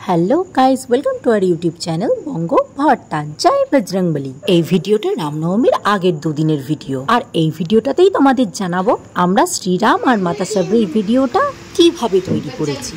Hello guys, welcome to our YouTube channel Banga Bhatta. জয় বজরংবলী। এই ভিডিওটা রামনবমীর আগের দুদিনের ভিডিও, আর এই ভিডিওটাতেই তোমাদের জানাবো আমরা শ্রীরাম আর মাতা সাবরির ভিডিওটা কিভাবে তৈরি করেছি।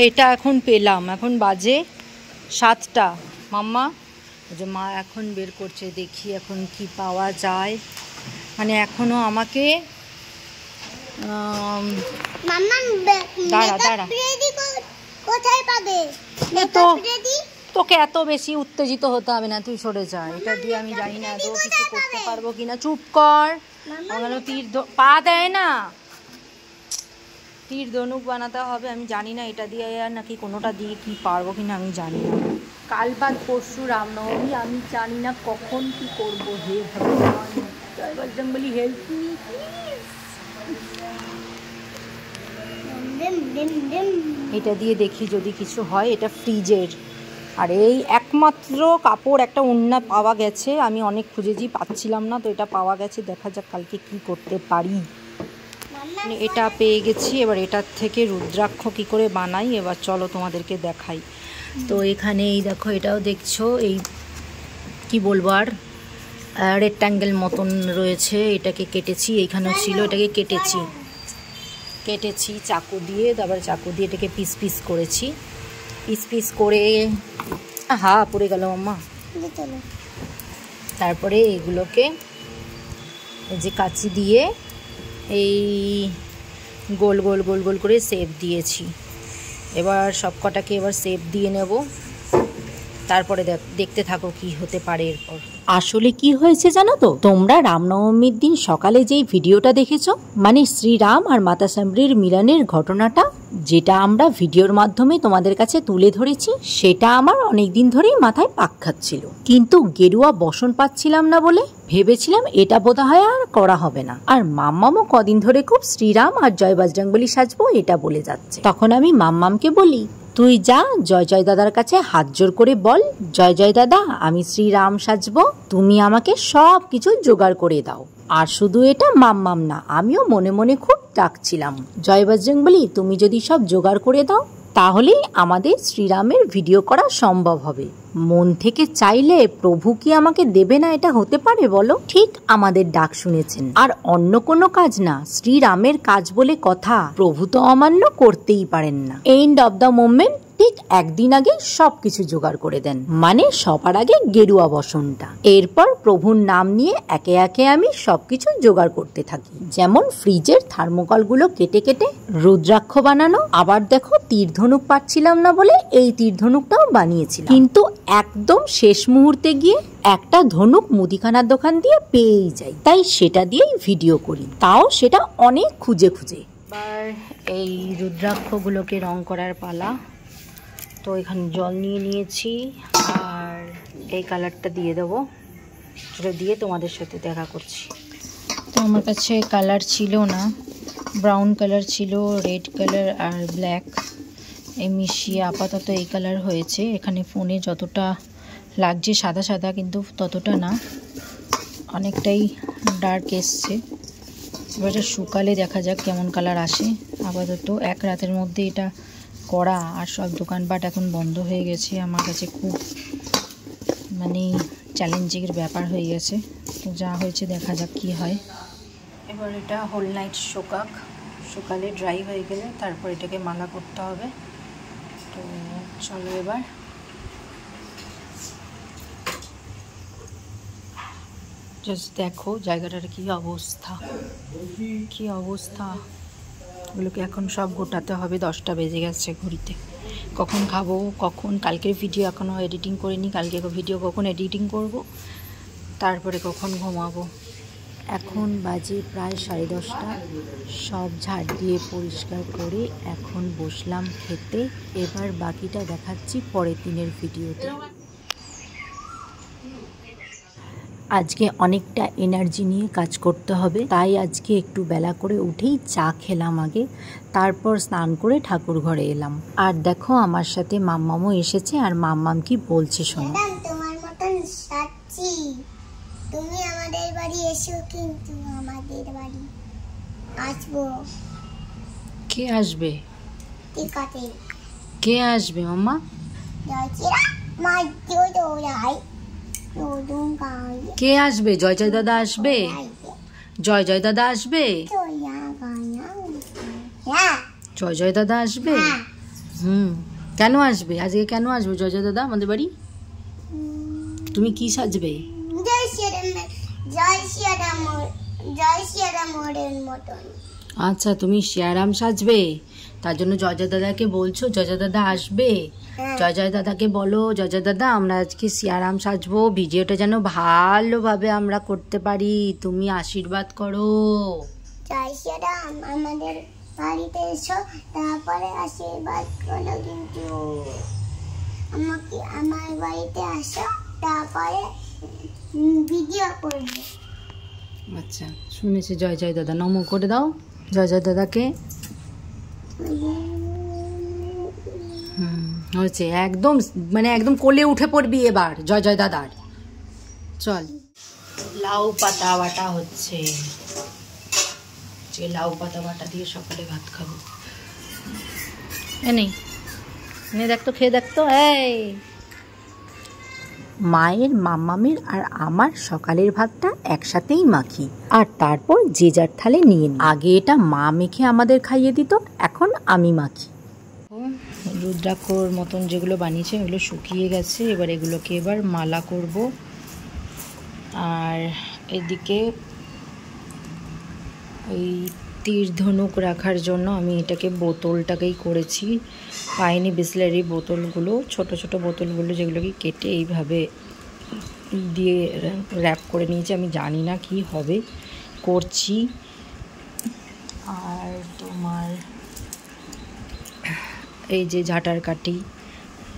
এটা এখন পেলাম, এখন বাজে 7টা। মাম্মা যে মা এখন বের করছে, দেখি এখন কি পাওয়া যায়। মানে এখনো আমাকে দাঁড়া দাঁড়া, তোকে এত বেশি উত্তেজিত হতে হবে না, তুই সরে যা। এটা দিয়ে আমি জানি না তো কিছু করতে পারবো কিনা। চুপ কর, তীর পা দেয় না, তীর ধনুক বানাতে হবে। আমি জানি না এটা দিয়ে আর নাকি কোনোটা দিয়ে কি পারবো কিনা, আমি জানি না। কাল বাদ পরশু রামনবমী, আমি জানি না কখন কি করবো। হে ভগবান, জয় বজরংবলী, হেল্প মি। এটা দিয়ে দেখি যদি কিছু হয়। এটা ফ্রিজের, আর এই একমাত্র কাপড় একটা ওড়না পাওয়া গেছে। আমি অনেক খুঁজেছি, পাচ্ছিলাম না, তো এটা পাওয়া গেছে। দেখা যাক কালকে কি করতে পারি। এটা পেয়ে গেছি, এবার এটার থেকে রুদ্রাক্ষ কি করে বানাই এবার চলো তোমাদেরকে দেখাই। তো এখানে এই দেখো, এটাও দেখছো, এই কি বলবো আর রেক্ট্যাঙ্গেল মতন রয়েছে। এটাকে কেটেছি, এইখানেও ছিল, এটাকে কেটেছি চাকু দিয়ে। তারপরে চাকু দিয়ে এটাকে পিস পিস করেছি, পিস করে পড়ে গেল মাম্মা। তারপরে এগুলোকে এই যে কাঁচি দিয়ে এই গোল গোল গোল গোল করে শেপ দিয়েছি। এবার সব কটাকে এবার শেপ দিয়ে নেব। তারপরে দেখতে থাকো কি হতে পারে এরপর। আসলে কি হয়েছে জানো তো, তোমরা রামনবমীর দিন সকালে যেই ভিডিওটা দেখেছো, মানে শ্রীরাম আর মাতা সাবরির মিলনের ঘটনাটা, যেটা আমরা ভিডিওর মাধ্যমে তোমাদের কাছে তুলে ধরেছি, সেটা আমার অনেকদিন ধরেই মাথায় পাক খাচ্ছিল। কিন্তু গেরুয়া বসন পাচ্ছিলাম না বলে ভেবেছিলাম এটা বোধহয় আর করা হবে না। আর মাম্মামও কদিন ধরে খুব শ্রীরাম আর জয় বজরংবলী সাজবো এটা বলে যাচ্ছে। তখন আমি মাম্মামকে বলি, তুই যা জয় জয় দাদার কাছে হাত জোর করে বল, জয় জয় দাদা আমি শ্রীরাম সাজবো, তুমি আমাকে সব কিছু জোগাড় করে দাও। আর শুধু এটা মাম্মাম না, আমিও মনে মনে খুব ডাকছিলাম, জয় বজরংবলী তুমি যদি সব জোগাড় করে দাও তাহলেই আমাদের শ্রীরামের ভিডিও করা সম্ভব হবে। মন থেকে চাইলে প্রভু কি আমাকে দেবে না? এটা হতে পারে বলো? ঠিক আমাদের ডাক শুনেছেন। আর অন্য কোনো কাজ না, শ্রীরামের কাজ বলে কথা, প্রভু তো অমান্য করতেই পারেন না। এন্ড অব দ্য মোমেন্ট ঠিক একদিন আগে সবকিছু জোগাড় করে দেন, মানে সবার আগে গেরুয়া বসনটা। এরপর প্রভুর নাম নিয়ে একে একে আমি সবকিছু জোগাড় করতে থাকি। যেমন ফ্রিজের থার্মোকল গুলো কেটে কেটে রুদ্রাক্ষ বানানো। আবার দেখো, তীর ধনুক পাচ্ছিলাম না বলে এই তীর ধনুকটাও বানিয়েছিলাম, কিন্তু একদম শেষ মুহূর্তে গিয়ে একটা ধনুক মুদিখানার দোকান দিয়ে পেয়েই যাই, তাই সেটা দিয়েই ভিডিও করি, তাও সেটা অনেক খুঁজে খুঁজে। এবার এই রুদ্রাক্ষ গুলোকে রং করার পালা। তো এখানে জল নিয়ে নিয়েছি, আর এই কালারটা দিয়ে দেবো। এটা দিয়ে তোমাদের সাথে দেখা করছি। তো আমার কাছে কালার ছিল না, ব্রাউন কালার ছিল, রেড কালার আর ব্ল্যাক, এই মিশিয়ে আপাতত এই কালার হয়েছে। এখানে ফোনে যতটা লাগছে সাদা সাদা, কিন্তু ততটা না, অনেকটাই ডার্ক এসছে। এবার এটা শুকালে দেখা যাক কেমন কালার আসে। আপাতত এক রাতের মধ্যে এটা করা, আর সব দোকানপাট এখন বন্ধ হয়ে গেছে। আমার কাছে খুব মানে চ্যালেঞ্জিংয়ের ব্যাপার হয়ে গেছে। তো যা হয়েছে দেখা যাক কি হয়। এবার এটা হোল নাইট সকালে ড্রাই হয়ে গেলে তারপর এটাকে মালা করতে হবে। তো চলো এবার জাস্ট দেখো জায়গাটার কি অবস্থা। ওগুলোকে এখন সব গোটাতে হবে। 10টা বেজে গেছে ঘড়িতে। কখন খাবো, কখন কালকের ভিডিও এখনও এডিটিং করিনি, কালকে ভিডিও কখন এডিটিং করব, তারপরে কখন ঘুমাবো। এখন বাজে প্রায় 10:30। সব ঝাড় দিয়ে পরিষ্কার করে এখন বসলাম খেতে। এবার বাকিটা দেখাচ্ছি পরের দিনের ভিডিওতে। আজকে অনেকটা এনার্জি নিয়ে কাজ করতে হবে, তাই আজকে একটু বেলা করে উঠেই চা খেলাম আগে, তারপর স্নান করে ঠাকুর ঘরে এলাম। আর দেখো আমার সাথে মাম্মামও এসেছে, আর মাম্মাম কি বলছে শোনো। তোমার মতন সাচ্ছি, তুমি আমাদের বাড়ি এসো, কিন্তু আমাদের বাড়ি আসবো। কে আসবে? কে আসবে মাম্মা? কে আসবে? জয় জয় দাদা আসবে? জয় জয় দাদা আসবে? জয় জয় দাদা আসবে? কেন আসবে আজকে? কেন আসবে জয় জয় দাদা আমাদের বাড়ি? তুমি কি সাজবে? আচ্ছা, তুমি শিয়ারাম সাজবে, তার জন্য জয় জয় দাদাকে বলছো জয় জয় দাদা আসবে? জয় জয় দাদাকে বলো, জয় জয় দাদা আমরা আজকে শিয়ারাম সাজবো, ভিডিওটা যেন ভালোভাবে আমরা করতে পারি, তুমি আশীর্বাদ করো। জয় শিয়ারাম, আমাদের বাড়িতে এসো, তারপরে আশীর্বাদ করো। কিন্তু আমাকে আমার বাড়িতে আসো, তারপরে ভিডিও করবে। আচ্ছা, শুনেছি। জয় জয় দাদা নমো করে দাও জয় জয় দাদাকে। হয়েছে, একদম মানে একদম কোলে উঠে পড়বি এবার জয় জয় দাদার। চল, লাউ পাতা বাটা হচ্ছে, যে লাউ পাতা বাটা দিয়ে সকালে ভাত খাবো। নেই দেখ তো, খেয়ে দেখ তো। এই মায়ের, মাম্মামের আর আমার সকালের ভাতটা একসাথেই মাখি, আর তারপর যে যার থালে নিয়ে নিই। আগে এটা মা মেখে আমাদের খাইয়ে দিত, এখন আমি মাখি। রুদ্রাক্ষর মতন যেগুলো বানিয়েছে এগুলো শুকিয়ে গেছে, এবার এগুলোকে এবার মালা করব। আর এদিকে ওই তীর ধনুক রাখার জন্য আমি এটাকে বোতলটাকেই করেছি, পাইনি বিসলারি বোতলগুলো, ছোট ছোট বোতলগুলো যেগুলোকে কেটে এইভাবে দিয়ে র্যাপ করে নিয়েছি। আমি জানি না কি হবে, করছি। আর তোমার এই যে ঝাঁটার কাঠি,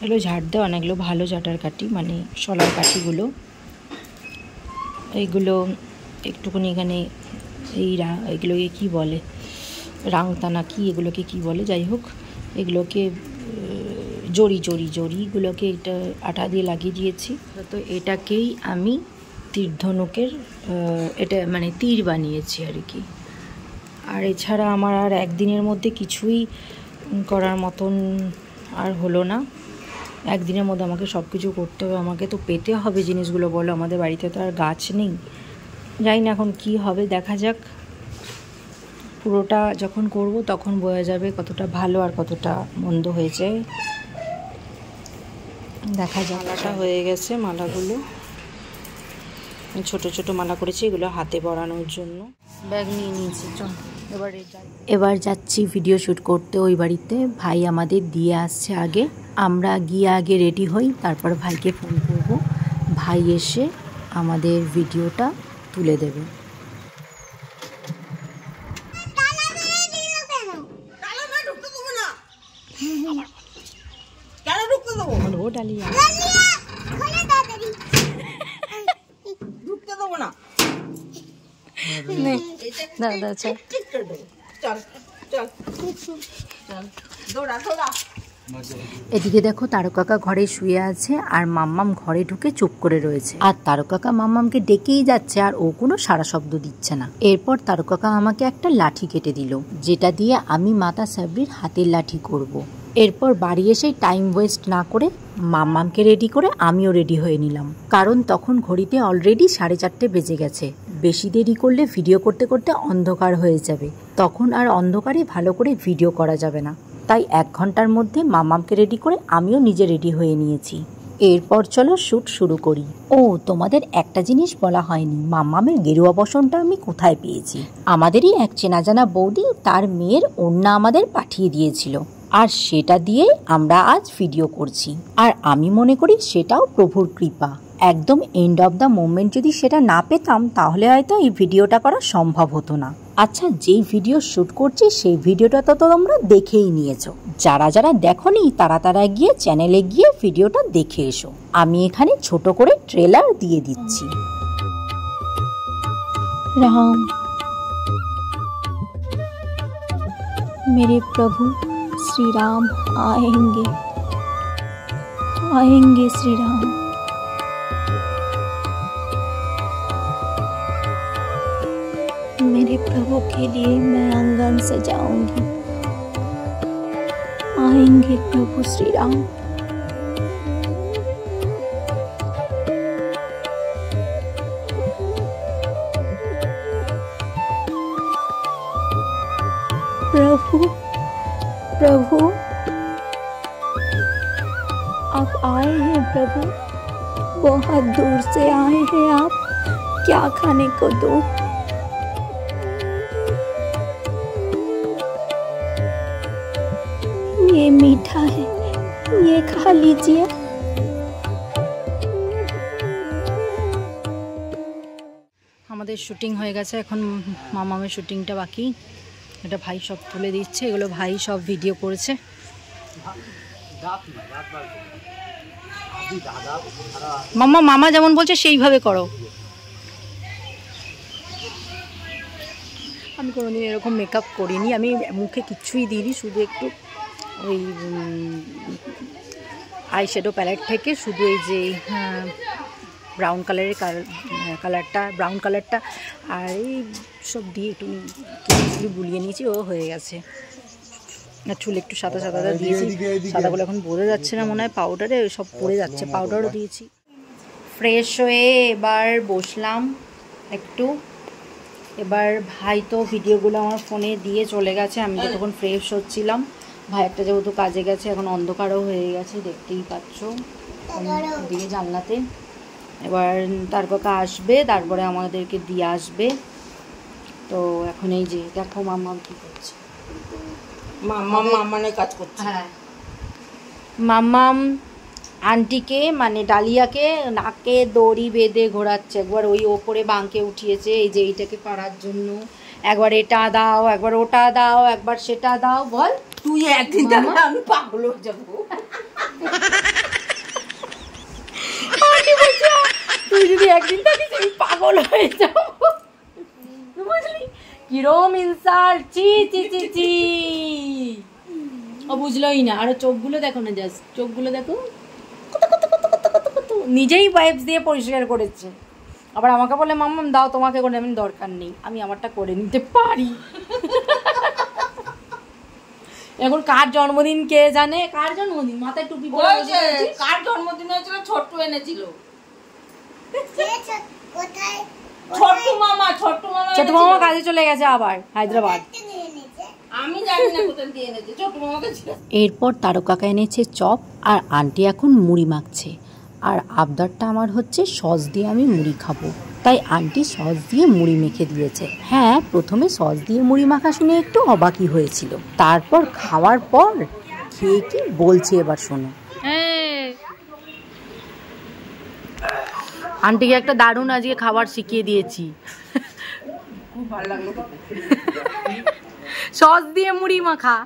এগুলো ঝাড় দেওয়া অনেকগুলো ভালো ঝাঁটার কাঠি, মানে শলার কাঠিগুলো, এইগুলো একটুখানি এখানে এগুলোকে কী বলে, রাংতানা কি এগুলোকে কি বলে, যাই হোক এগুলোকে জড়িগুলোকে এটা আঠা দিয়ে লাগিয়ে দিয়েছি। তো এটাকেই আমি তীর ধনুকের এটা মানে তীর বানিয়েছি আর কি। আর এছাড়া আমার আর একদিনের মধ্যে কিছুই করার মতন আর হলো না। একদিনের মধ্যে আমাকে সব কিছু করতে হবে, আমাকে তো পেতে হবে জিনিসগুলো, বলো। আমাদের বাড়িতে তো আর গাছ নেই, জানি না এখন কি হবে, দেখা যাক। পুরোটা যখন করব তখন বোঝা যাবে কতটা ভালো আর কতটা মন্দ হয়েছে, দেখা যাক। মালাটা হয়ে গেছে, মালাগুলো ছোট ছোট মালা করেছি, এগুলো হাতে পরানোর জন্য। ব্যাগ নিয়ে নিয়েছি, চল এবার যাচ্ছি ভিডিও শ্যুট করতে ওই বাড়িতে। ভাই আমাদের দিয়ে আসছে আগে, আমরা গিয়ে আগে রেডি হই, তারপর ভাইকে ফোন করব, ভাই এসে আমাদের ভিডিওটা তুলে দেবে। এদিকে দেখো তারকাকা ঘরে শুয়ে আছে আর মাম্মাম ঘরে ঢুকে চুপ করে রয়েছে, আর তারকাকা মাম্মামকে ডেকেই যাচ্ছে আর ও কোনো সারা শব্দ দিচ্ছে না। এরপর তারকাকা আমাকে একটা লাঠি কেটে দিল, যেটা দিয়ে আমি মাতা সাবরির হাতের লাঠি করব। এরপর বাড়ি এসে টাইম ওয়েস্ট না করে মাম্মামকে রেডি করে আমিও রেডি হয়ে নিলাম, কারণ তখন ঘড়িতে অলরেডি 4:30 বেজে গেছে। বেশি দেরি করলে ভিডিও করতে করতে অন্ধকার হয়ে যাবে, তখন আর অন্ধকারে ভালো করে ভিডিও করা যাবে না। তাই 1 ঘন্টার মধ্যে মাম্মামকে রেডি করে আমিও নিজে রেডি হয়ে নিয়েছি। এরপর চলো শ্যুট শুরু করি। ও তোমাদের একটা জিনিস বলা হয়নি, মাম্মামের গেরুয়া বসনটা আমি কোথায় পেয়েছি। আমাদেরই এক চেনা জানা বৌদি তার মেয়ের ওড়না আমাদের পাঠিয়ে দিয়েছিল, আর সেটা দিয়ে আমরা আজ ভিডিও করছি। আর আমি মনে করি সেটাও প্রভুর কৃপা। একদম এন্ড অফ দ্য মোমেন্ট যদি সেটা না পেতাম তাহলে হয়তো এই ভিডিওটা করা সম্ভব হতো না। আচ্ছা, যেই ভিডিও শ্যুট করছি সেই ভিডিওটা তো তোমরা দেখেই নিয়েছো, যারা যারা দেখোনি তারা গিয়ে চ্যানেলে গিয়ে ভিডিওটা দেখে এসো। আমি এখানে ছোট করে ট্রেলার দিয়ে দিচ্ছি। রাম मेरे प्रभु श्री राम आएंगे श्री राम। मेरे प्रभु के लिए मैं आंगन सजाऊंगी, आएंगे प्रभु श्री राम। प्रभु प्रभु आप आए हैं प्रभु, बहुत दूर से आए हैं आप, क्या खाने को दो। ये मीठा है, ये खा लीजिए। আমাদের শুটিং হয়ে গেছে, এখন মামামের শুটিংটা বাকি। এটা ভাই সব তুলে দিচ্ছে, এগুলো ভাই সব ভিডিও করেছে। মামা মামা যেমন বলছে সেইভাবে করো। আমি কোনোদিন এরকম মেকআপ করিনি, আমি মুখে কিচ্ছুই দিইনি, শুধু একটু ওই আই শ্যাডো প্যালেট থেকে শুধু এই যে ব্রাউন কালারের ব্রাউন কালারটা আর এই সব দিয়ে একটু বুলিয়ে নিয়েছি, ও হয়ে গেছে। আর চুল একটু সাদা সাদা দিয়েছি, সাদাগুলো এখন বোঝা যাচ্ছে না, মনে হয় পাউডারে সব পড়ে যাচ্ছে, পাউডারও দিয়েছি। ফ্রেশ হয়ে এবার বসলাম একটু। এবার ভাই তো ভিডিওগুলো আমার ফোনে দিয়ে চলে গেছে, আমি তো তখন ফ্রেশ হচ্ছিলাম। ভাই একটা যেহেতু কাজে গেছে, এখন অন্ধকারও হয়ে গেছে, দেখতেই পাচ্ছ দিয়ে জানলাতে। এবার তার কাকা আসবে, তারপরে আমাদেরকে দিয়ে আসবে। তো এখন এই যে দেখো মাম্মাম কি করছে, মামানে কাজ করছে। হ্যাঁ, মাম্মাম আন্টিকে মানে ডালিয়াকে নাকে দড়ি বেঁধে ঘোরাচ্ছে। একবার ওই ওপরে বাঁকে উঠিয়েছে এই যে এইটাকে পারার জন্য, একবার এটা দাও, একবার ওটা দাও, একবার সেটা দাও। বল তুই একদিন আমি পাগল হয়ে যাবো। তুই যদি একদিন থাকিস আমি পাগল হয়ে যাবো, বুঝলি? কিরম ইনসাল্ট, চি চি চি চি। ও বুঝলোই না। আর চোখগুলো দেখো না, জাস্ট চোখগুলো দেখো, নিজেই ওয়াইপস দিয়ে পরিষ্কার করেছে। আবার আমাকে বলে মাম্মাম দাও তোমাকে করে, আমি দরকার নেই, আমি আমারটা করে নিতে পারি। এখন কার জন্মদিন কে জানে, কার জন্মদিন মাথায় টুপি পরে বসে আছিস? কার জন্মদিন হয়েছিল? ছোট্টু এনেছিল। ছোট মামা কাজে চলে গেছে আবার হায়দ্রাবাদ, আমি জানি না কোথা দিয়ে এনেছে, ছোট মামাকে ছিল। এরপর তারক কাকা এনেছে চপ, আর আন্টি এখন মুড়ি মাখছে। আর আবদারটা আমার হচ্ছে সস দিয়ে আমি মুড়ি খাবো, তাই আন্টি সস দিয়ে মুড়ি মেখে দিয়েছে। হ্যাঁ, প্রথমে সস দিয়ে মুড়ি মাখা শুনে একটু অবাকই হয়েছিল, তারপর খাওয়ার পর খেয়ে কি বলছে এবার শোনো। আন্টিকে একটা দারুণ আজকে খাবার শিখিয়ে দিয়েছি, খুব ভালো লাগলো। সস দিয়ে মুড়ি মাখা।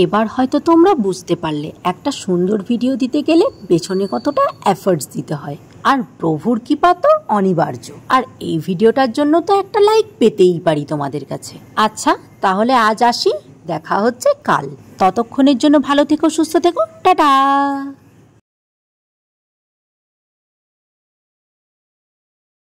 এবার হয়তো তোমরা বুঝতে পারলে একটা সুন্দর ভিডিও দিতে গেলে পেছনে কতটা এফর্টস দিতে হয়, আর প্রভুর কৃপা তো অনিবার্য। আর এই ভিডিওটার জন্য তো একটা লাইক পেতেই পারি তোমাদের কাছে। আচ্ছা তাহলে আজ আসি, দেখা হচ্ছে কাল। ততক্ষণের জন্য ভালো থেকো, সুস্থ থেকো, টাটা।